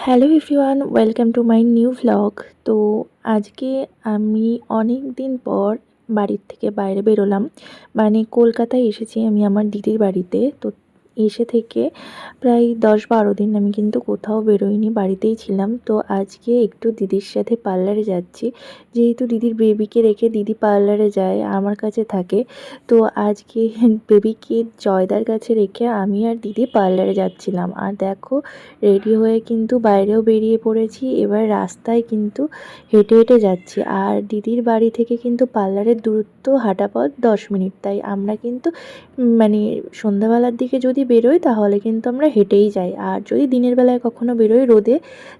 Hello everyone, welcome to my new vlog. তো আজকে আমি অনেক দিন পর বাড়ির থেকে বাইরে বেরোলাম। মানে কলকাতায় এসেছি আমি আমার দিদির বাড়িতে। তো এসে থেকে প্রায় 10-12 দিন আমি কিন্তু কোথাও বেরোইনি, বাড়িতেই ছিলাম। তো আজকে একটু দিদির সাথে পার্লারে যাচ্ছি, যেহেতু দিদির বেবিকে রেখে দিদি পার্লারে যায়, আমার কাছে থাকে। তো আজকে বেবিকে জয়দার কাছে রেখে আমি আর দিদি পার্লারে যাচ্ছিলাম। আর দেখো, রেডি হয়ে কিন্তু বাইরেও বেরিয়ে পড়েছি। এবার রাস্তায় কিন্তু হেঁটে হেঁটে যাচ্ছি। আর দিদির বাড়ি থেকে কিন্তু পার্লারের দূরত্ব হাঁটা পথ 10 মিনিট। তাই আমরা কিন্তু মানে সন্ধ্যাবেলার দিকে যদি বেরোই তাহলে কিন্তু আমরা হেঁটেই যাই। আর যদি দিনের বেলায় কখনো বেরোই রোদে,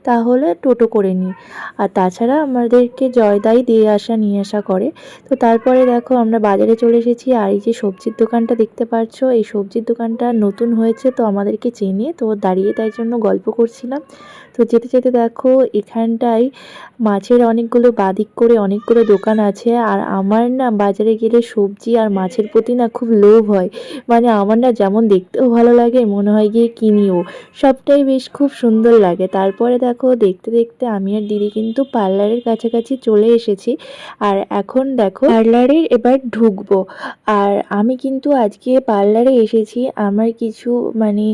তাহলে টোটো করে নিই। আর তাছাড়া আমাদেরকে জয়দাই দিয়ে আসা নিয়ে আসা করে। তো তারপরে দেখো আমরা বাজারে চলে এসেছি। আর এই যে সবজির দোকানটা দেখতে পাচ্ছ, এই সবজির দোকানটা নতুন হয়েছে, তো আমাদেরকে চেনে, তো দাঁড়িয়ে তাই জন্য গল্প করছিলাম। তো যেতে যেতে দেখো এখানটায় মাছের অনেকগুলো বাদিক করে অনেকগুলো দোকান আছে। আর আমার না বাজারে গেলে সবজি আর মাছের প্রতি না খুব লোভ হয়। মানে আমার না যেমন দেখতেও ভালো লাগে, মনে হয় গিয়ে কিনিও। সবটাই বেশ খুব সুন্দর লাগে। তারপরে দেখো দেখতে দেখতে আমি আর দিদি কিন্তু পার্লারের কাছাকাছি চলে এসেছি। আর এখন দেখো পার্লারে এবার ঢুকবো। আর আমি কিন্তু আজকে পার্লারে এসেছি আমার কিছু মানে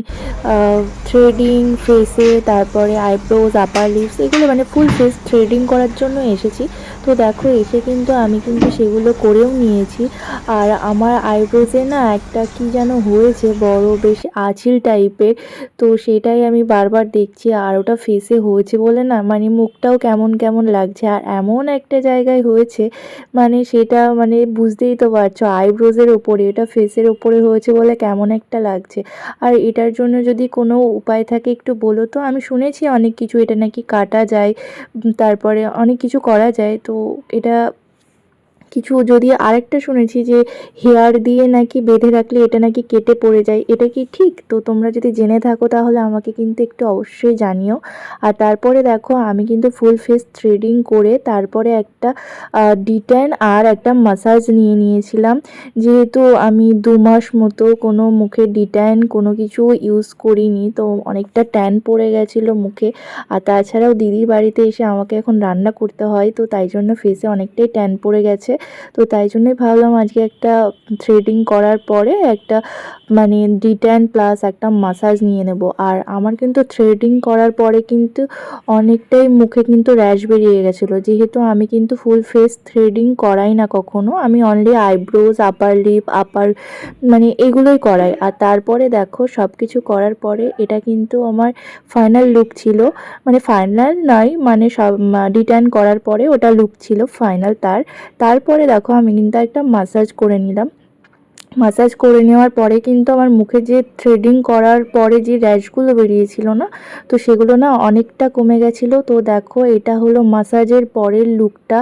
থ্রেডিং ফেসে, তারপরে আইব্রোজ, আপার লিপস, এগুলো মানে ফুল ফেস থ্রেডিং করার জন্য এসেছি। তো দেখো এসে কিন্তু আমি কিন্তু সেগুলো করেও নিয়েছি। আর আমার আইব্রোজে না একটা কি যেন হয়েছে বড় বেশ আঁচিল টাইপের। তো সেটাই আমি বারবার দেখছি। আর ওটা ফেসে হয়েছে বলে না মানে মুখটাও কেমন কেমন লাগছে। আর এমন একটা জায়গায় হয়েছে, মানে সেটা মানে বুঝতেই তো পারছো, আইব্রোজের ওপরে, এটা ফেসের ওপরে হয়েছে বলে কেমন একটা লাগছে। আর এটার জন্য যদি কোনো উপায় থাকে একটু বলো তো। আমি শুনেছি অনেক কিছু, এটা নাকি কাটা যায়, তারপরে অনেক কিছু করা যায়। তো এটা কিছু যদি আরেকটা শুনেছি যে হেয়ার দিয়ে নাকি বেঁধে রাখলে এটা নাকি কেটে পড়ে যায়, এটা কি ঠিক? তো তোমরা যদি জেনে থাকো তাহলে আমাকে কিন্তু একটু অবশ্যই জানিও। আর তারপরে দেখো আমি কিন্তু ফুল ফেস থ্রেডিং করে তারপরে একটা ডিটেন আর একটা মাসাজ নিয়ে নিয়েছিলাম। যেহেতু আমি 2 মাস মতো কোনো মুখে ডিটেন কোনো কিছু ইউজ করিনি, তো অনেকটা ট্যান পড়ে গেছিলো মুখে। আর তাছাড়াও দিদির বাড়িতে এসে আমাকে এখন রান্না করতে হয়, তো তাই জন্য ফেসে অনেকটাই ট্যান পড়ে গেছে। তো তাই জন্যই ভাবলাম আজকে একটা থ্রেডিং করার পরে একটা মানে ডিট্যান প্লাস একটা মাসাজ নিয়ে নেব। আর আমার কিন্তু থ্রেডিং করার পরে কিন্তু অনেকটাই মুখে কিন্তু র্যাশ বেরিয়ে গেছিলো। যেহেতু আমি কিন্তু ফুল ফেস থ্রেডিং করাই না কখনো, আমি অনলি আইব্রোজ, আপার লিপ, আপার মানে এগুলোই করাই। আর তারপরে দেখো সব কিছু করার পরে এটা কিন্তু আমার ফাইনাল লুক ছিল। মানে ফাইনাল নয়, মানে সব ডিট্যান করার পরে ওটা লুক ছিল ফাইনাল। তারপরে দেখো আমি কিন্তু একটা মাসাজ করে নিলাম। মাসাজ করে নেওয়ার পরে কিন্তু আমার মুখে যে থ্রেডিং করার পরে যে র্যাশগুলো বেরিয়েছিল না, তো সেগুলো না অনেকটা কমে গেছিলো। তো দেখো এটা হলো মাসাজের পরের লুকটা।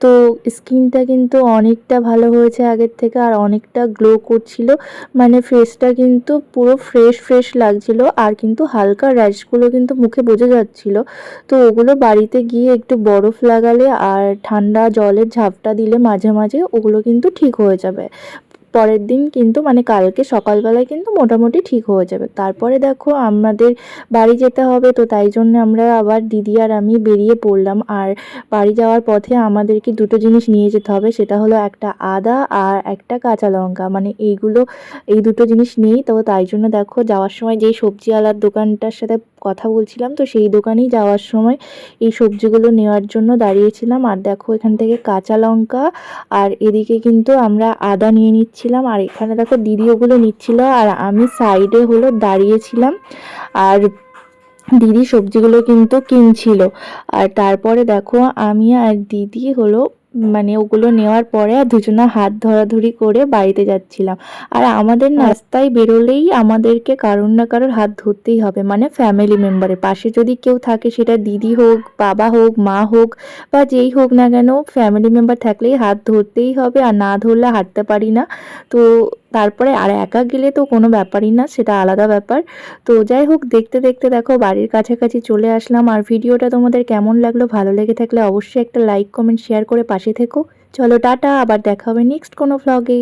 তো স্কিনটা কিন্তু অনেকটা ভালো হয়েছে আগের থেকে, আর অনেকটা গ্লো করছিল। মানে ফেসটা কিন্তু পুরো ফ্রেশ ফ্রেশ লাগছিল। আর কিন্তু হালকা র্যাশগুলো কিন্তু মুখে বোঝা যাচ্ছিল। তো ওগুলো বাড়িতে গিয়ে একটু বরফ লাগালে আর ঠান্ডা জলের ঝাপটা দিলে মাঝে মাঝে ওগুলো কিন্তু ঠিক হয়ে যাবে। পরের দিন কিন্তু মানে কালকে সকালবেলায় কিন্তু মোটামুটি ঠিক হয়ে যাবে। তারপরে দেখো আমাদের বাড়ি যেতে হবে, তো তাই জন্য আমরা আবার দিদি আর আমি বেরিয়ে পড়লাম। আর বাড়ি যাওয়ার পথে আমাদেরকে দুটো জিনিস নিয়ে যেতে হবে, সেটা হলো একটা আদা আর একটা কাঁচা লঙ্কা। মানে এই দুটো জিনিস নেই। তো তাই জন্য দেখো যাওয়ার সময় যেই সবজিওয়ালার দোকানটার সাথে কথা বলছিলাম, তো সেই দোকানেই যাওয়ার সময় এই সবজিগুলো নেওয়ার জন্য দাঁড়িয়েছিলাম। আর দেখো এখান থেকে কাঁচা লঙ্কা আর এদিকে কিন্তু আমরা আদা নিয়ে নিচ্ছিলাম। আর এখানে দেখো দিদি ওগুলো নিচ্ছিল আর আমি সাইডে হলো দাঁড়িয়েছিলাম। আর দিদি সবজিগুলো কিন্তু কিনছিল। আর তারপরে দেখো আমি আর দিদি হলো মানে ওগুলো নেওয়ার পরে আর দুজনা হাত ধরাধরি করে বাড়িতে যাচ্ছিলাম। আর আমাদের রাস্তায় বেরোলেই আমাদেরকে কারোর না কারোর হাত ধরতেই হবে, মানে ফ্যামিলি মেম্বারের পাশে যদি কেউ থাকে, সেটা দিদি হোক, বাবা হোক, মা হোক, বা যেই হোক না কেন, ফ্যামিলি মেম্বার থাকলেই হাত ধরতেই হবে। আর না ধরলে হাঁটতে পারি না। তো তারপরে আর একা গেলে তো কোনো ব্যাপারই না, সেটা আলাদা ব্যাপার। তো যাই হোক, দেখতে দেখতে দেখো বাড়ির কাছাকাছি চলে আসলাম। আর ভিডিওটা তোমাদের কেমন লাগলো, ভালো লেগে থাকলে অবশ্যই একটা লাইক, কমেন্ট, শেয়ার করে পাশে থেকো। চলো টাটা, আবার দেখা হবে নেক্সট কোনো ভ্লগে।